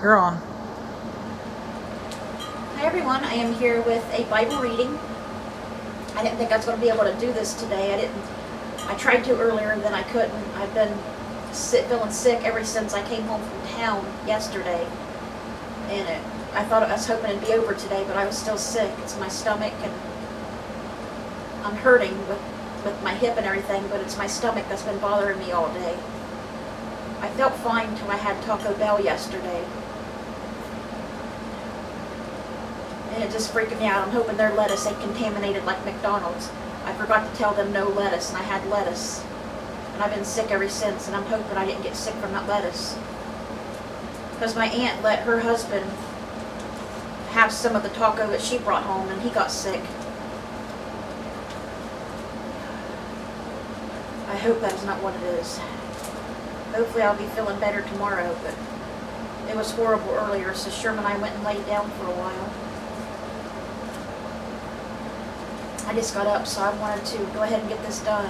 You're on. Hi everyone, I am here with a Bible reading. I didn't think I was going to be able to do this today. I tried to earlier and then I couldn't. I've been feeling sick ever since I came home from town yesterday. And I was hoping it'd be over today, but I was still sick. It's my stomach and I'm hurting with my hip and everything, but it's my stomach that's been bothering me all day. I felt fine until I had Taco Bell yesterday. And it just freaked me out. I'm hoping their lettuce ain't contaminated like McDonald's. I forgot to tell them no lettuce, and I had lettuce. And I've been sick ever since, and I'm hoping I didn't get sick from that lettuce. Because my aunt let her husband have some of the taco that she brought home, and he got sick. I hope that is not what it is. Hopefully I'll be feeling better tomorrow, but it was horrible earlier, so Sherman and I went and laid down for a while. I just got up, so I wanted to go ahead and get this done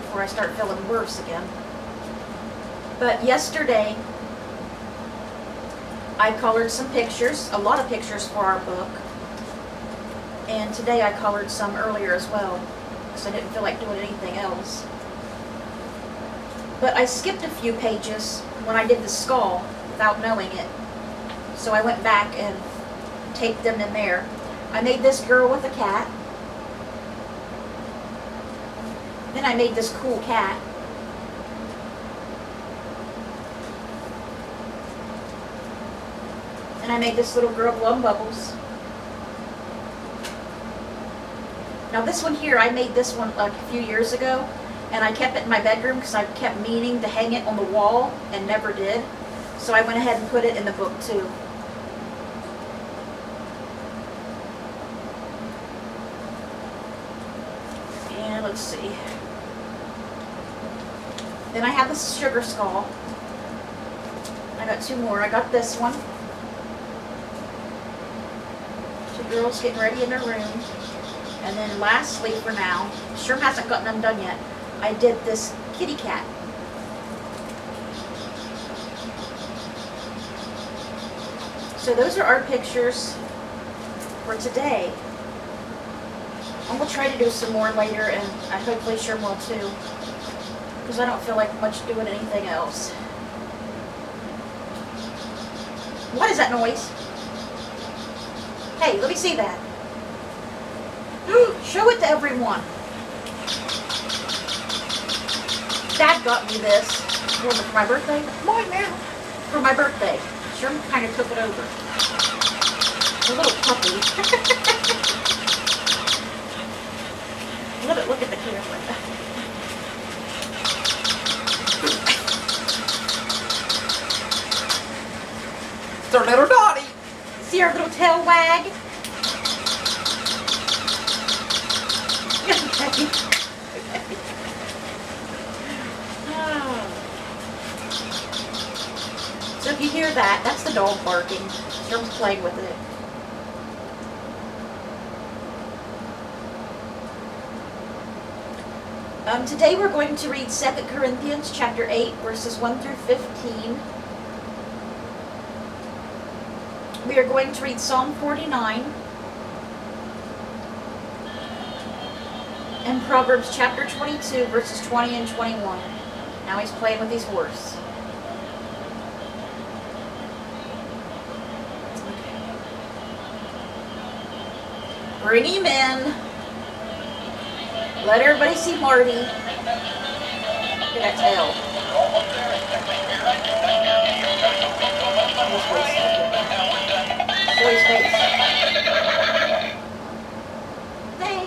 before I start feeling worse again. But yesterday, I colored some pictures, a lot of pictures for our book. And today I colored some earlier as well, because I didn't feel like doing anything else. But I skipped a few pages when I did the skull without knowing it. So I went back and taped them in there. I made this girl with a cat. Then I made this cool cat. And I made this little girl blowing bubbles. Now this one here, I made this one like a few years ago, and I kept it in my bedroom because I kept meaning to hang it on the wall and never did. So I went ahead and put it in the book too. And let's see. Then I have this sugar skull. I got two more. I got this one. Two girls getting ready in their room. And then lastly for now, Sherm hasn't gotten them done yet, I did this kitty cat. So those are our pictures for today. I'm going to try to do some more later, and I hopefully Sherm will too, because I don't feel like much doing anything else. What is that noise? Hey, let me see that. Show it to everyone. Dad got me this for my birthday. Mine now. For my birthday. Sherman kind of took it over. A little puppy. Look at the camera. It's our little Dottie. See our little tail wag? So if you hear that, that's the dog barking. Sherm's playing with it. Today we're going to read 2 Corinthians chapter 8, verses 1 through 15. We are going to read Psalm 49 and Proverbs chapter 22, verses 20 and 21. Now he's playing with his horse. Bring him in. Let everybody see Marty. Look at that tail. Show his face. Hey.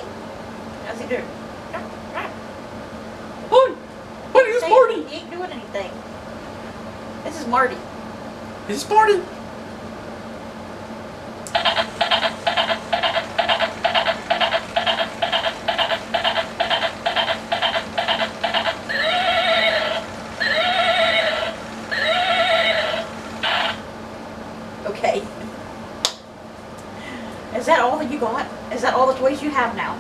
How's he doing? Hi, my name is Marty. He ain't doing anything. This is Marty. This is Marty. Okay. Is that all that you got? Is that all the toys you have now?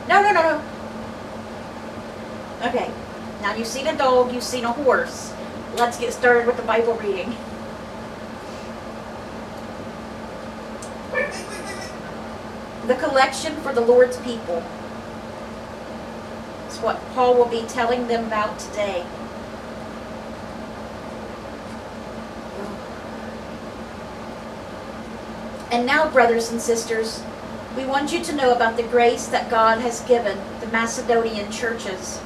No. Okay. Now you've seen a dog, you've seen a horse. let's get started with the Bible reading. The collection for the Lord's people. It's what Paul will be telling them about today. And now, brothers and sisters, we want you to know about the grace that God has given the Macedonian churches.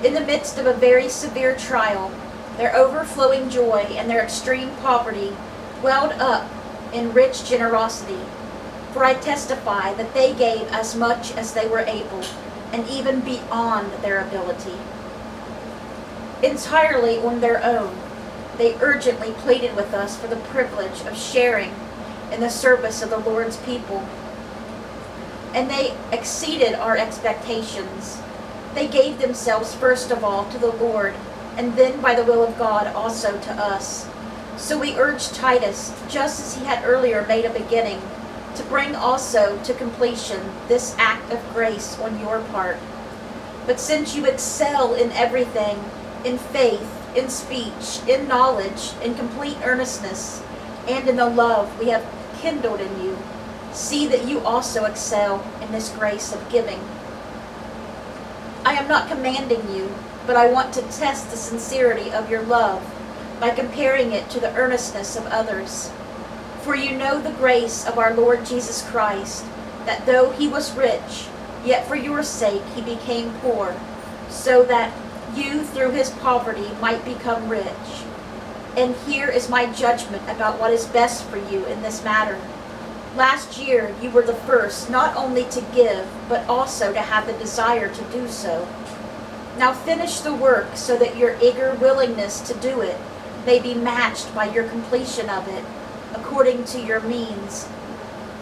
In the midst of a very severe trial, their overflowing joy and their extreme poverty welled up in rich generosity. For I testify that they gave as much as they were able, and even beyond their ability. Entirely on their own, they urgently pleaded with us for the privilege of sharing in the service of the Lord's people. And they exceeded our expectations. They gave themselves first of all to the Lord, and then by the will of God also to us. So we urged Titus, just as he had earlier made a beginning, to bring also to completion this act of grace on your part. But since you excel in everything, in faith, in speech, in knowledge, in complete earnestness, and in the love we have kindled in you, see that you also excel in this grace of giving. I am not commanding you, but I want to test the sincerity of your love by comparing it to the earnestness of others. For you know the grace of our Lord Jesus Christ, that though he was rich, yet for your sake he became poor, so that you through his poverty might become rich. And here is my judgment about what is best for you in this matter. Last year you were the first not only to give, but also to have the desire to do so. Now finish the work so that your eager willingness to do it may be matched by your completion of it, according to your means.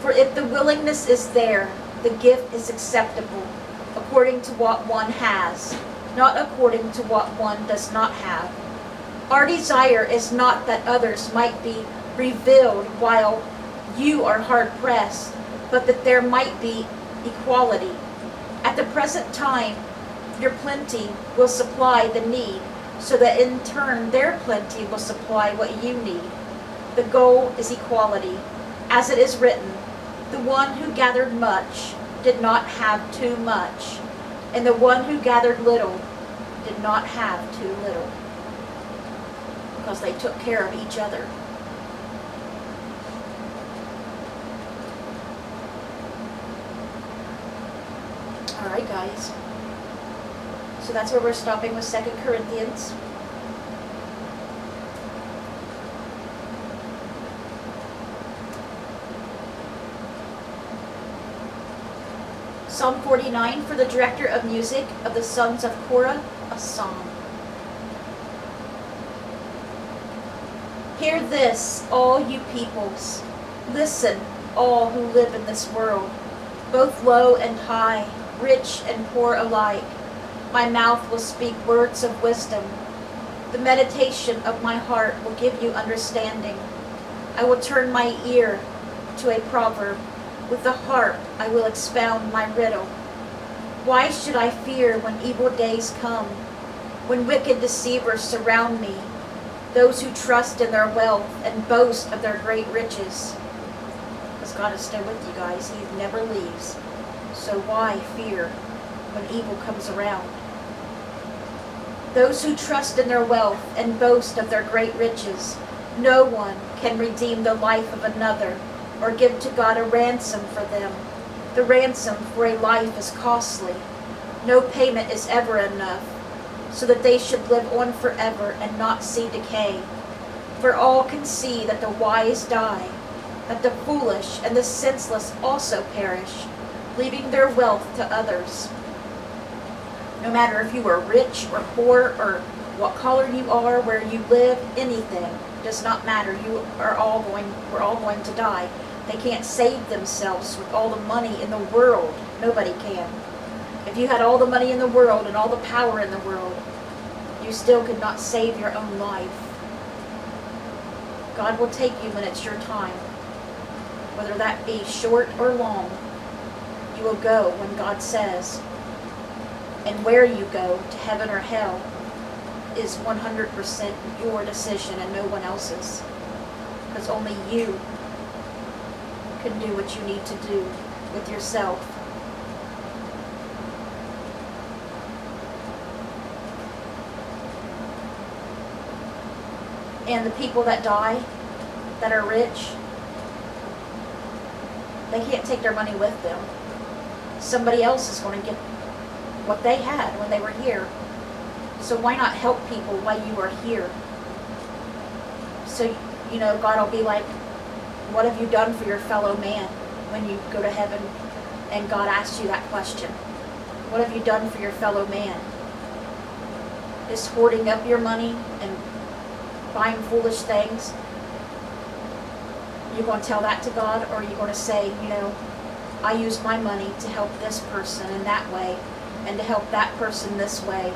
For if the willingness is there, the gift is acceptable, according to what one has, not according to what one does not have. Our desire is not that others might be revealed while you are hard-pressed, but that there might be equality. At the present time, your plenty will supply the need, so that in turn their plenty will supply what you need. The goal is equality. As it is written, the one who gathered much did not have too much, and the one who gathered little did not have too little. Because they took care of each other. Alright guys, so that's where we're stopping with 2 Corinthians. Psalm 49 for the director of music of the sons of Korah, a psalm. Hear this, all you peoples. Listen, all who live in this world, both low and high, rich and poor alike. My mouth will speak words of wisdom. The meditation of my heart will give you understanding. I will turn my ear to a proverb. With the harp I will expound my riddle. Why should I fear when evil days come, when wicked deceivers surround me, those who trust in their wealth and boast of their great riches? Because God is still with you guys. He never leaves. So why fear when evil comes around? Those who trust in their wealth and boast of their great riches, no one can redeem the life of another or give to God a ransom for them. The ransom for a life is costly. No payment is ever enough, so that they should live on forever and not see decay. For all can see that the wise die, that the foolish and the senseless also perish, leaving their wealth to others. No matter if you are rich or poor or what color you are, where you live, anything does not matter. We're all going to die. They can't save themselves with all the money in the world. Nobody can. If you had all the money in the world and all the power in the world, you still could not save your own life. God will take you when it's your time. Whether that be short or long, you will go when God says. And where you go, to heaven or hell, is 100% your decision and no one else's. Because only you can do what you need to do with yourself. And the people that die, that are rich, they can't take their money with them. Somebody else is going to get what they had when they were here. So why not help people while you are here? So, God will be like, what have you done for your fellow man when you go to heaven and God asks you that question? What have you done for your fellow man? Just hoarding up your money and buying foolish things? You going to tell that to God, or are you going to say, I use my money to help this person in that way, and to help that person this way?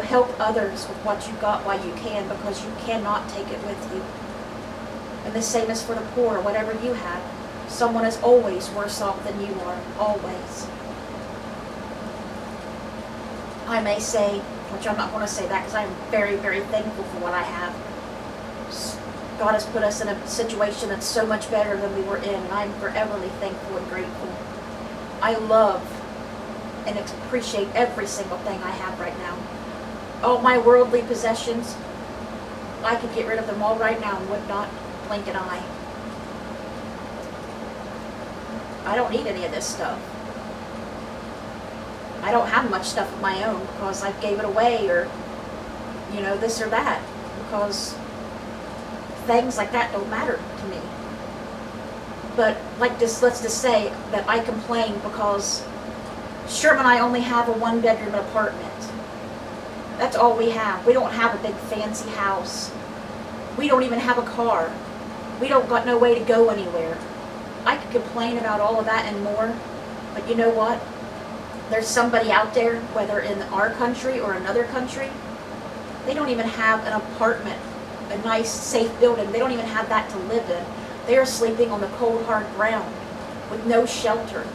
Help others with what you got while you can, because you cannot take it with you. And the same is for the poor. Whatever you have, someone is always worse off than you are. Always. I may say, which I'm not going to say that because I'm very, very thankful for what I have. God has put us in a situation that's so much better than we were in, and I'm foreverly thankful and grateful. I love and appreciate every single thing I have right now. All my worldly possessions, I could get rid of them all right now and would not blink an eye. I don't need any of this stuff. I don't have much stuff of my own because I gave it away, or, this or that, because things like that don't matter to me. But let's just say that I complain because Sherman and I only have a 1-bedroom apartment. That's all we have. We don't have a big fancy house. We don't even have a car. We don't got no way to go anywhere. I could complain about all of that and more, but you know what? There's somebody out there, whether in our country or another country, they don't even have an apartment, a nice, safe building. They don't even have that to live in. They are sleeping on the cold, hard ground with no shelter.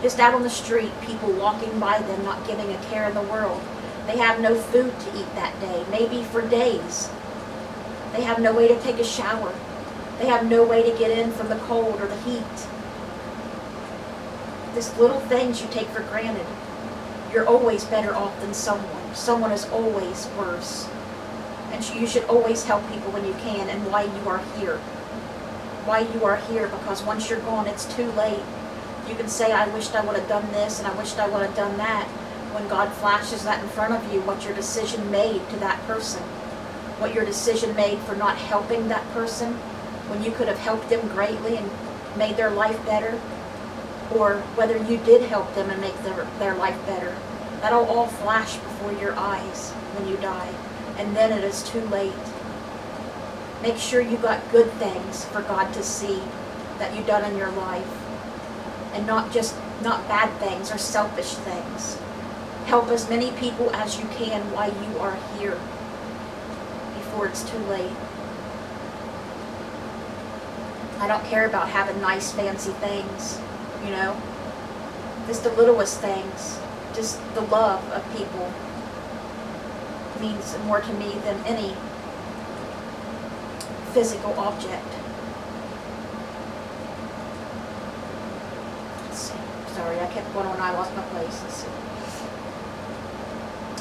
Just out on the street, people walking by them, not giving a care in the world. They have no food to eat that day, maybe for days. They have no way to take a shower. They have no way to get in from the cold or the heat. Just little things you take for granted. You're always better off than someone. Someone is always worse. And you should always help people when you can, and why you are here. Why you are here, because once you're gone, it's too late. You can say, I wished I would have done this, and I wished I would have done that. When God flashes that in front of you, what your decision made to that person. What your decision made for not helping that person, when you could have helped them greatly and made their life better. Or whether you did help them and make their life better. That'll all flash before your eyes when you die. And then it is too late. Make sure you got good things for God to see that you've done in your life. And not bad things or selfish things. Help as many people as you can while you are here, before it's too late. I don't care about having nice, fancy things. Just the littlest things, just the love of people means more to me than any physical object. Let's see. Sorry, I kept going on. I lost my place. Let's see.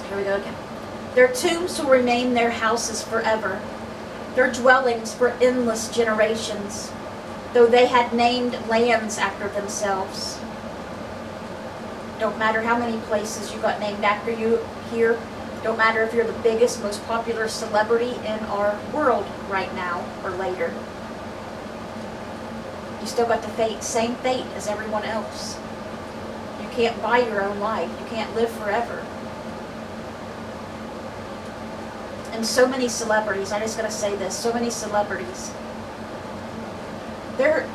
Here we go again. Their tombs will remain their houses forever, their dwellings for endless generations, though they had named lands after themselves. Don't matter how many places you got named after you here. Don't matter if you're the biggest, most popular celebrity in our world right now or later. You still got the same fate as everyone else. You can't buy your own life. You can't live forever. And so many celebrities, I just gotta say this, so many celebrities. They're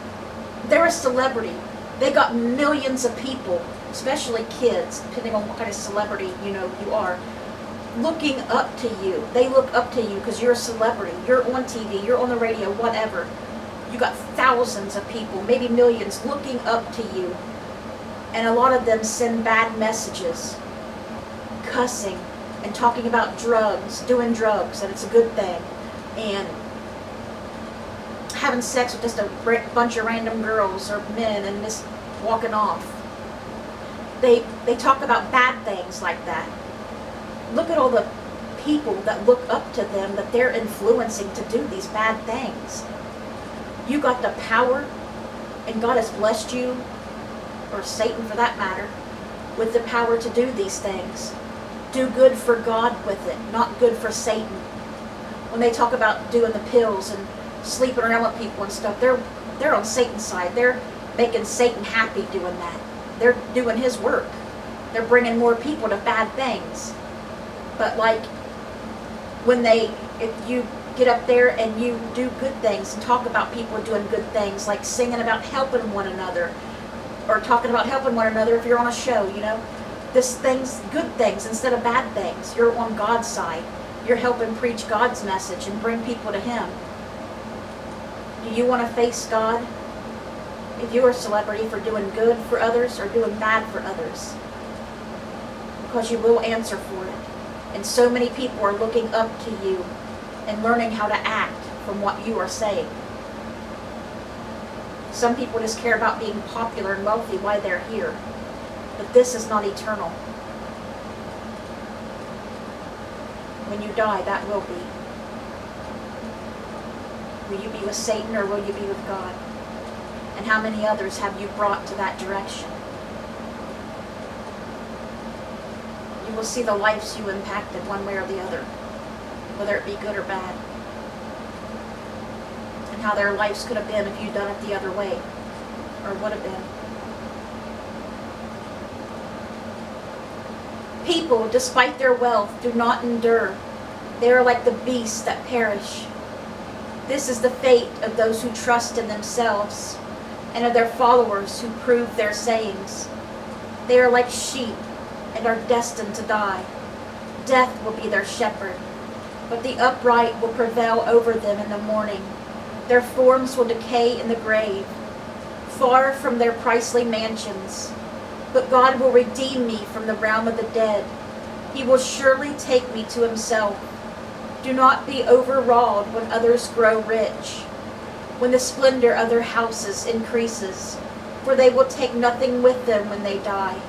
a celebrity. They got millions of people, especially kids, depending on what kind of celebrity you are, looking up to you. They look up to you because you're a celebrity. You're on TV, you're on the radio, whatever. You got thousands of people, maybe millions, looking up to you. And a lot of them send bad messages, cussing, and talking about drugs, doing drugs, and it's a good thing, and having sex with just a bunch of random girls or men and just walking off. They talk about bad things like that. Look at all the people that look up to them that they're influencing to do these bad things. You got the power, and God has blessed you, or Satan for that matter, with the power to do these things. Do good for God with it, not good for Satan. When they talk about doing the pills and sleeping around with people and stuff, they're on Satan's side. They're making Satan happy doing that. They're doing his work. They're bringing more people to bad things. But like, if you get up there and you do good things and talk about people doing good things, like singing about helping one another, or talking about helping one another if you're on a show, this things, good things instead of bad things. You're on God's side. You're helping preach God's message and bring people to Him. Do you want to face God if you're a celebrity for doing good for others or doing bad for others? Because you will answer for it. And so many people are looking up to you and learning how to act from what you are saying. Some people just care about being popular and wealthy while they're here. But this is not eternal. When you die, that will be. Will you be with Satan or will you be with God? And how many others have you brought to that direction? You will see the lives you impacted one way or the other, whether it be good or bad. And how their lives could have been if you'd done it the other way, or would have been. People, despite their wealth, do not endure. They are like the beasts that perish. This is the fate of those who trust in themselves, and of their followers who prove their sayings. They are like sheep, and are destined to die. Death will be their shepherd, but the upright will prevail over them in the morning. Their forms will decay in the grave, far from their princely mansions. But God will redeem me from the realm of the dead. He will surely take me to Himself. Do not be overawed when others grow rich, when the splendor of their houses increases, for they will take nothing with them when they die.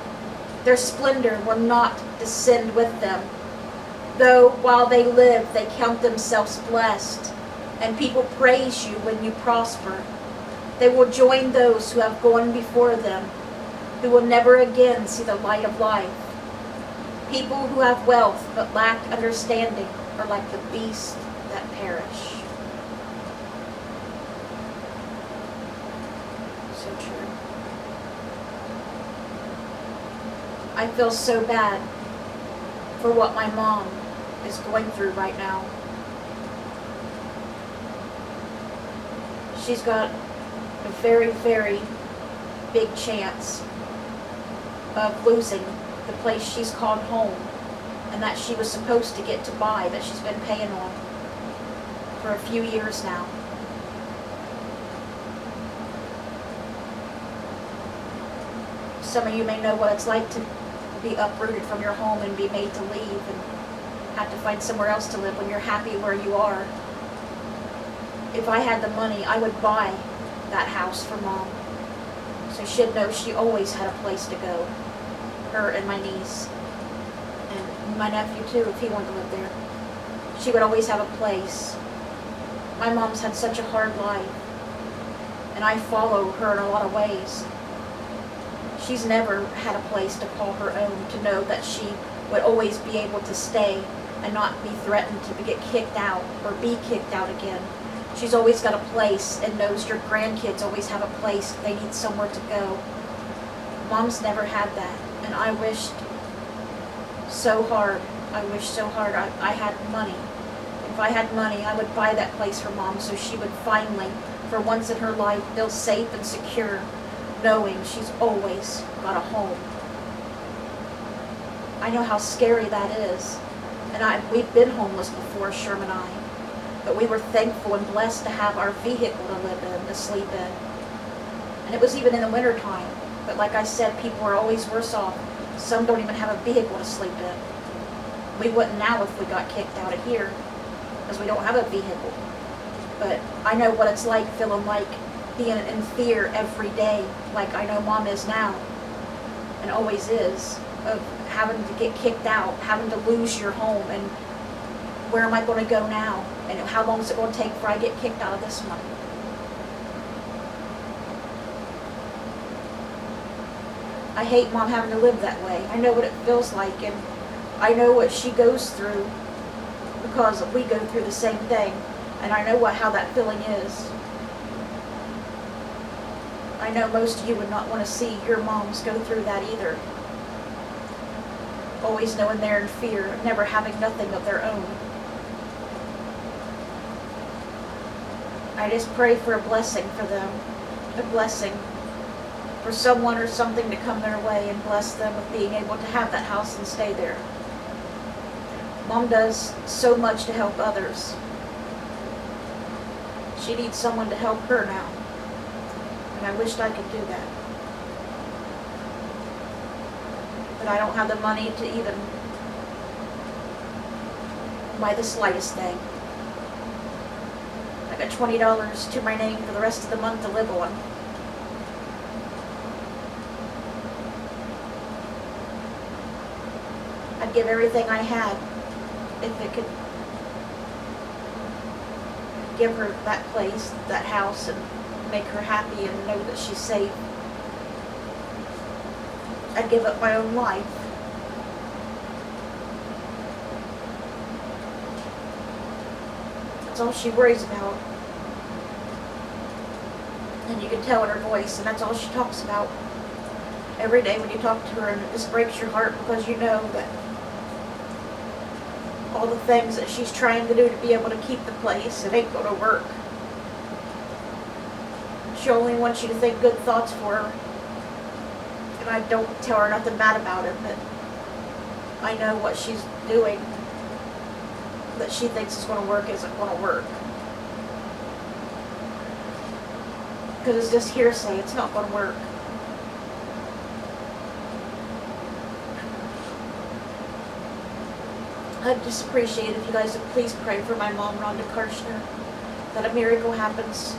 Their splendor will not descend with them, though while they live they count themselves blessed, and people praise you when you prosper. They will join those who have gone before them, who will never again see the light of life. People who have wealth but lack understanding are like the beasts that perish. So true. I feel so bad for what my mom is going through right now. She's got a very, very big chance of losing the place she's called home, and that she was supposed to get to buy, that she's been paying on for a few years now. Some of you may know what it's like to be uprooted from your home and be made to leave and have to find somewhere else to live when you're happy where you are. If I had the money, I would buy that house for Mom, so she'd know she always had a place to go. Her and my niece, and my nephew too, if he wanted to live there. She would always have a place. My mom's had such a hard life, and I follow her in a lot of ways. She's never had a place to call her own, to know that she would always be able to stay and not be threatened to get kicked out or be kicked out again. She's always got a place and knows your grandkids always have a place if they need somewhere to go. Mom's never had that, and I wished so hard. I wished so hard I had money. If I had money, I would buy that place for Mom so she would finally, for once in her life, feel safe and secure, knowing she's always got a home. I know how scary that is. And we've been homeless before, Sherm and I. But we were thankful and blessed to have our vehicle to live in, to sleep in. And it was even in the winter time. But like I said, people are always worse off. Some don't even have a vehicle to sleep in. We wouldn't now if we got kicked out of here, because we don't have a vehicle. But I know what it's like, feeling like being in fear every day, like I know Mom is now, and always is, of having to get kicked out, having to lose your home, and where am I going to go now? And how long is it going to take before I get kicked out of this one? I hate Mom having to live that way. I know what it feels like, and I know what she goes through, because we go through the same thing, and I know how that feeling is. I know most of you would not want to see your moms go through that either. Always knowing they're in fear, never having nothing of their own. I just pray for a blessing for them, a blessing for someone or something to come their way and bless them with being able to have that house and stay there. Mom does so much to help others. She needs someone to help her now. And I wished I could do that. But I don't have the money to even buy the slightest thing. I got $20 to my name for the rest of the month to live on. I'd give everything I had if it could give her that place, that house, and make her happy and know that she's safe. I'd give up my own life. That's all she worries about. And you can tell in her voice, and that's all she talks about every day when you talk to her, and it just breaks your heart because you know that all the things that she's trying to do to be able to keep the place, it ain't going to work. She only wants you to think good thoughts for her. And I don't tell her nothing bad about it, but I know what she's doing that she thinks is going to work isn't going to work. Because it's just hearsay, it's not going to work. I'd just appreciate if you guys would please pray for my mom, Rhonda Karshner, that a miracle happens.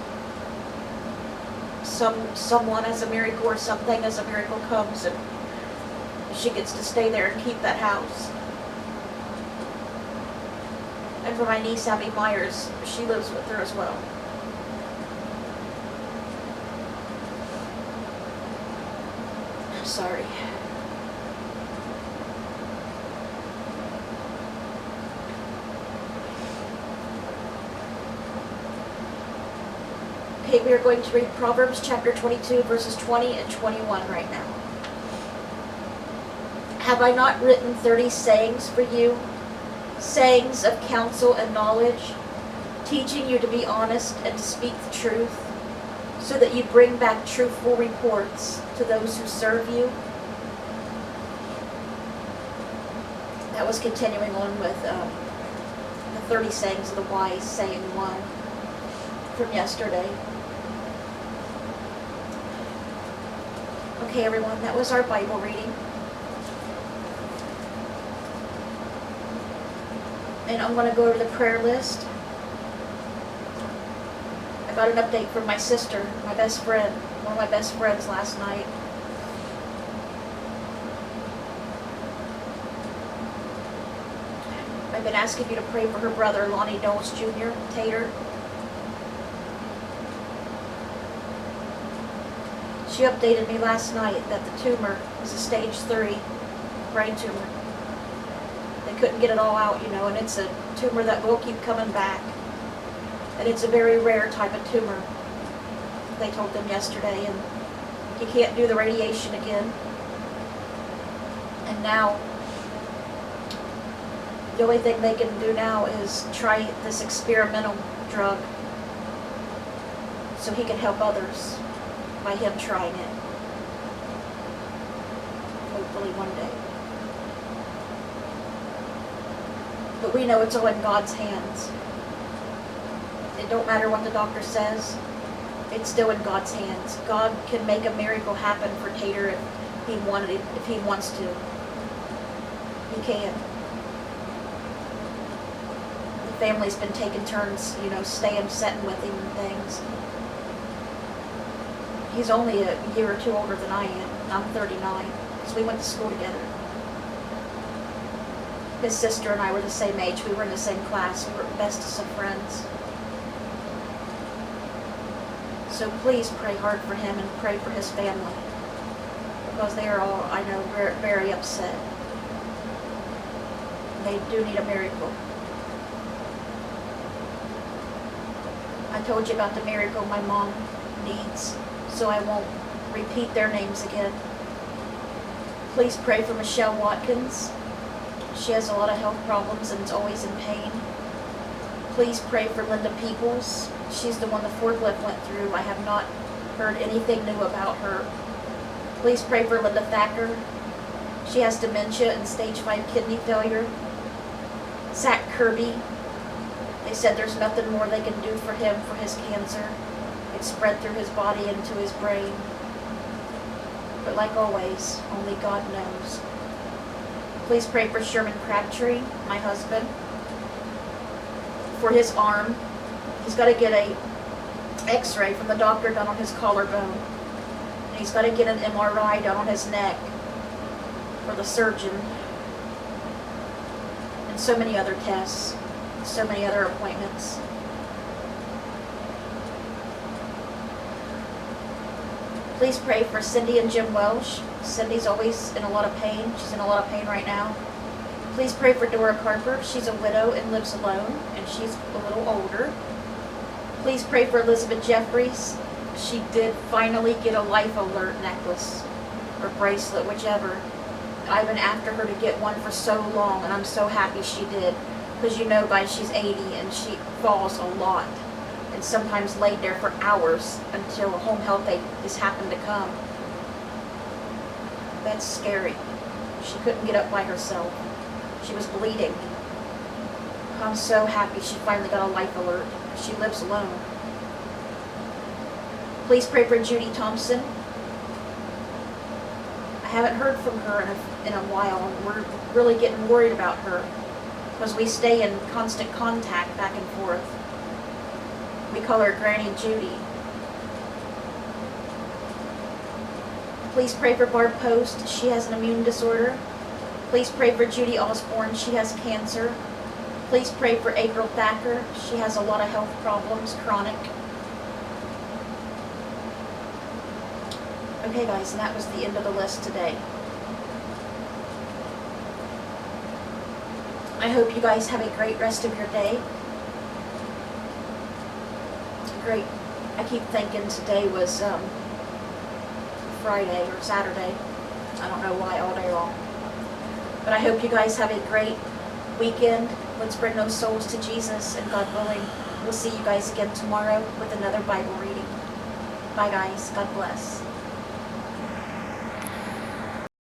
Someone as a miracle or something as a miracle comes and she gets to stay there and keep that house. And for my niece, Abby Myers, she lives with her as well. I'm sorry. Okay, we are going to read Proverbs chapter 22, verses 20 and 21 right now. Have I not written 30 sayings for you, sayings of counsel and knowledge, teaching you to be honest and to speak the truth, so that you bring back truthful reports to those who serve you? That was continuing on with the 30 sayings of the wise, saying 1 from yesterday. Okay, everyone, that was our Bible reading. And I'm going to go to the prayer list. I got an update from my sister, my best friend, one of my best friends last night. I've been asking you to pray for her brother, Lonnie Knowles Jr., Tater. She updated me last night that the tumor was a stage 3 brain tumor. They couldn't get it all out, and it's a tumor that will keep coming back. And it's a very rare type of tumor, they told them yesterday, and you can't do the radiation again. And now, the only thing they can do now is try this experimental drug so he can help others by him trying it. Hopefully one day. But we know it's all in God's hands. It don't matter what the doctor says, it's still in God's hands. God can make a miracle happen for Tater if he wants to. He can. family's been taking turns, staying, sitting with him and things. He's only a year or two older than I am. I'm 39, because we went to school together. His sister and I were the same age. We were in the same class. We were bestest of friends. So please pray hard for him and pray for his family, because they are all, I know, very, very upset. They do need a miracle. I told you about the miracle my mom needs, so I won't repeat their names again. Please pray for Michelle Watkins. She has a lot of health problems and is always in pain. Please pray for Linda Peoples. She's the one the forklift went through. I have not heard anything new about her. Please pray for Linda Thacker. She has dementia and stage 5 kidney failure. Zach Kirby. They said there's nothing more they can do for him for his cancer. It's spread through his body into his brain. But like always, only God knows. Please pray for Sherman Crabtree, my husband, for his arm. He's got to get a x-ray from the doctor done on his collarbone. And he's got to get an MRI done on his neck for the surgeon. And so many other tests, so many other appointments. Please pray for Cindy and Jim Welsh. Cindy's always in a lot of pain. She's in a lot of pain right now. Please pray for Dora Carper. She's a widow and lives alone, and she's a little older. Please pray for Elizabeth Jeffries. She did finally get a life alert necklace or bracelet, whichever. I've been after her to get one for so long, and I'm so happy she did. Because guys, she's 80 and she falls a lot. And sometimes laid there for hours until home health aide just happened to come. That's scary. She couldn't get up by herself. She was bleeding. I'm so happy she finally got a life alert. She lives alone. Please pray for Judy Thompson. I haven't heard from her in a while, and we're really getting worried about her because we stay in constant contact back and forth. We call her Granny Judy. Please pray for Barb Post. She has an immune disorder. Please pray for Judy Osborne. She has cancer. Please pray for April Thacker. She has a lot of health problems, chronic. Okay guys, and that was the end of the list today. I hope you guys have a great rest of your day. Great. I keep thinking today was Friday or Saturday. I don't know why all day long. But I hope you guys have a great weekend. Let's bring those souls to Jesus, and God willing, we'll see you guys again tomorrow with another Bible reading. Bye guys. God bless.